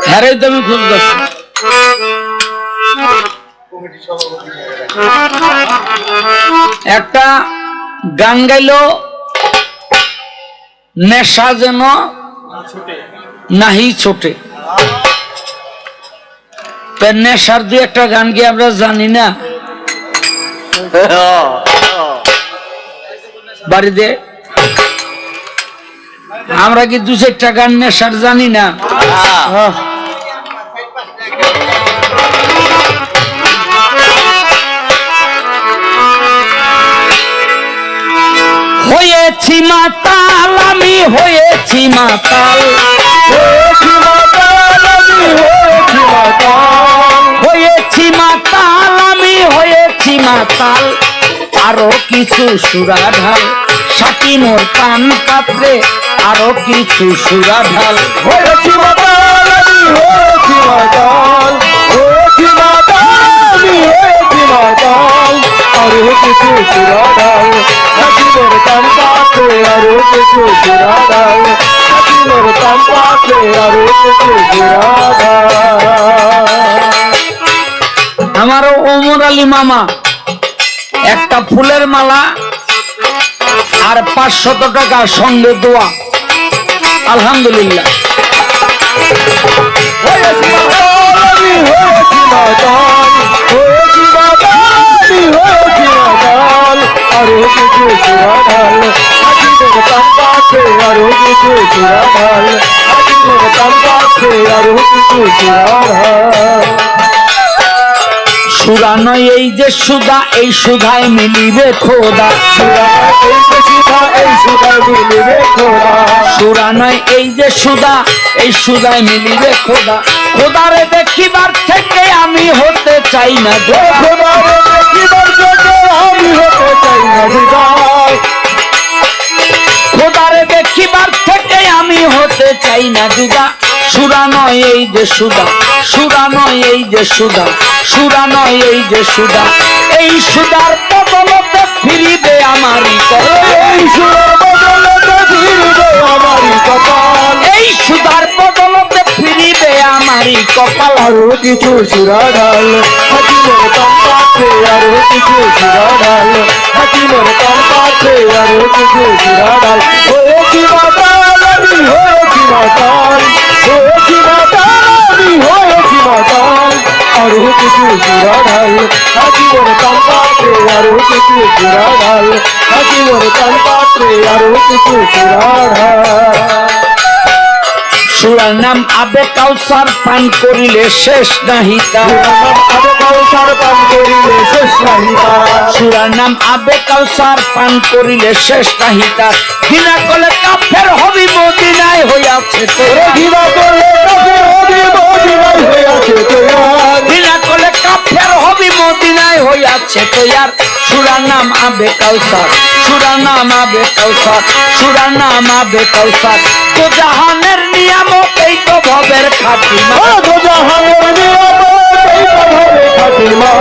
হ্যাঁ তো আমি খুঁজতেছি। একটা গান গাইল, নেশা যেন নাহি ছোটে। নেশার দুই একটা গান কি আমরা জানি না? বাড়িতে আমরা কি দু চারটা গান নেশার জানি না? হয়েছি মাতাল আমি, হয়েছি মাতাল, হয়েছি মাতাল আমি, হয়েছি মাতাল আমি, হয়েছি মাতাল। আরো কিছু সুরাঢাল সাথী মোর কান পাত্রে, আরো কিছু সুরাঢাল। হয়েছি মাতাল আমি, হয়েছি মাতাল, হয়েছি মাতাল আমি, হয়েছি মাতাল। আরো কিছু সুরাঢাল সাথী মোর কান পাত্রে, আরো কিছু সুরাঢাল সাথী মোর কান পাত্রে, আরো কিছু সুরাঢাল। আমার ওমর আলী মামা একটা ফুলের মালা আর 500 টাকা সঙ্গে দোয়া। আলহামদুলিল্লাহ। সুরা নয় এই যে সুধা, এই সুধায় মিলিবে খোদা। সুরা নয় এই যে সুধা, এই সুধায় মিলিবে খোদা। খোদারে দেখিবার থেকে আমি হতে চাই না, খোদারে দেখিবার থেকে আমি হতে চাই না, খোদারে দেখিবার থেকে আমি হতে চাই না জুদা। সুরা নয় এই যে সুধা, সুরা নয় এই যে সুধা, সুরা নয় এই যে সুধা। এই সুধার বদলতে ফিরিবে আমারই কপাল, এই সুধার বদলতে ফিরিবে আমারই কপাল, এই সুধার বদলতে ফিরিবে আমারই কপাল। আরো কিছু সুরাঢাল হাকিমের কান পাত্রে, আরো কিছু সুরাঢাল হাকিমের কান পাত্রে, আরো কিছু সুরাঢাল। হয়েছি মাতাল আমি, হয়েছি মাতাল, হয়েছি মাতাল আমি, হয়েছি মাতাল। আরো কিছু সুরাঢাল হাকিমের কান পাত্রে, আরো কিছু সুরাঢাল হাকিমের কান পাত্রে, আরো কিছু সুরাঢাল। সুরার নাম আবে কাউসার, পান করিলে শেষ নাহি তার। আবে কাউসার পান করিলে শেষ নাহি তার। সুরার নাম আবে কাউসার, পান করিলে শেষ নাহি তার। ঘৃণা করলে কাফের হবি মদিনায় হইয়াছে তোর, ঘৃণা করলে কাফের হবি মদিনায় হইয়াছে তোর, ঘৃণা করলে কাফের হবি মদিনায় হইয়াছে তোর। সুরার নাম আবে কাউসার, সুরার নাম আবে কাউসার, সুরার নাম আবে কাউসার। তো জাহানের নিয়ামত এই তো ভবের খাতিমা, তো জাহানের নিয়ামত এই তো ভবের খাতিমা,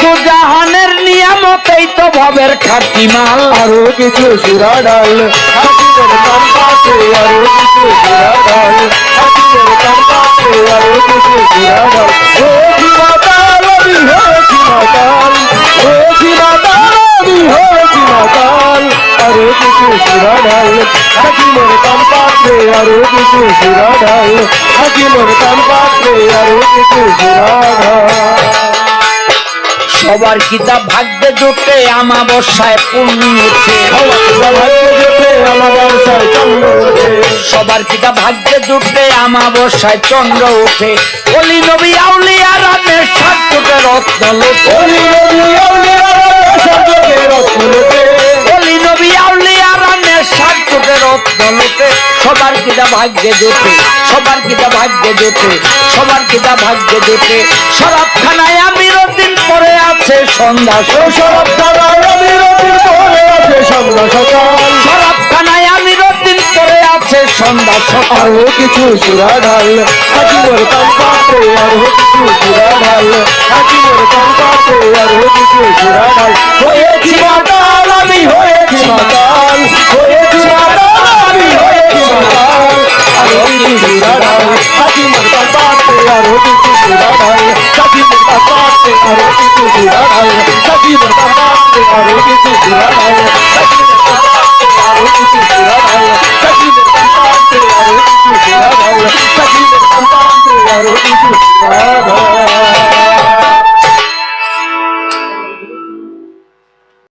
তো জাহানের নিয়ামত এই তো ভবের খাতিমা। আরো কিছু সুরাঢাল হাকিমের কান পাত্রে, আরো কিছু সুরাঢাল হাকিমের কান পাত্রে, আরো কিছু সুরাঢাল। হয়েছি মাতাল আমি, হয়েছি মাতাল, হয়েছি মাতাল আমি, হয়েছি মাতাল। আরো কিছু সুরাঢাল হাকিমের কান পাত্রে, আরো কিছু সুরাঢাল হাকিমের কান পাত্রে, আরো কিছু সুরাঢাল। সবার কিতাব ভাগ্যে জোটে আমাবস্যায় পূর্ণ ওঠে, সবার কিতাব ভাগ্যে জোটে আমাবস্যায় চন্দ্র ওঠে। অলি নবী আউলিয়ারা নেশার চোখে রত্ন লোটে, অলি নবী আউলিয়ারা নেশার চোখে রত্ন লোটে, অলি নবী আউলিয়ারা নেশার চোখে রত্ন লোটে। সবার কিতাব ভাগ্যে জোটে, সবার কিতাব ভাগ্যে জোটে, সবার কিতাব ভাগ্যে জোটে। শরাবখানায় আমিরুর দিন পরে আছে সন্ধ্যা, শরাবখানায় আমিরুর দিন পরে আছে সন্ধ্যা সকাল, শরাবখানায় আমিরুর দিন পরে আছে সন্ধ্যা সকাল। আরো কিছু সুরাঢাল হাকিমের কান পাত্রে, আরো কিছু সুরাঢাল হাকিমের কান পাত্রে, আরো কিছু সুরাঢাল। হয়েছি মাতাল আমি, হয়েছি মাতাল, হয়েছি মাতাল আমি, হয়েছি মাতাল। আরো কিছু কিছু জুড়াও সখী রে কান্তে আরো কিছু জুড়াও সখী রে কান্তে আরো কিছু জুড়াও সখী রে কান্তে আরো কিছু জুড়াও সখী রে কান্তে আরো কিছু জুড়াও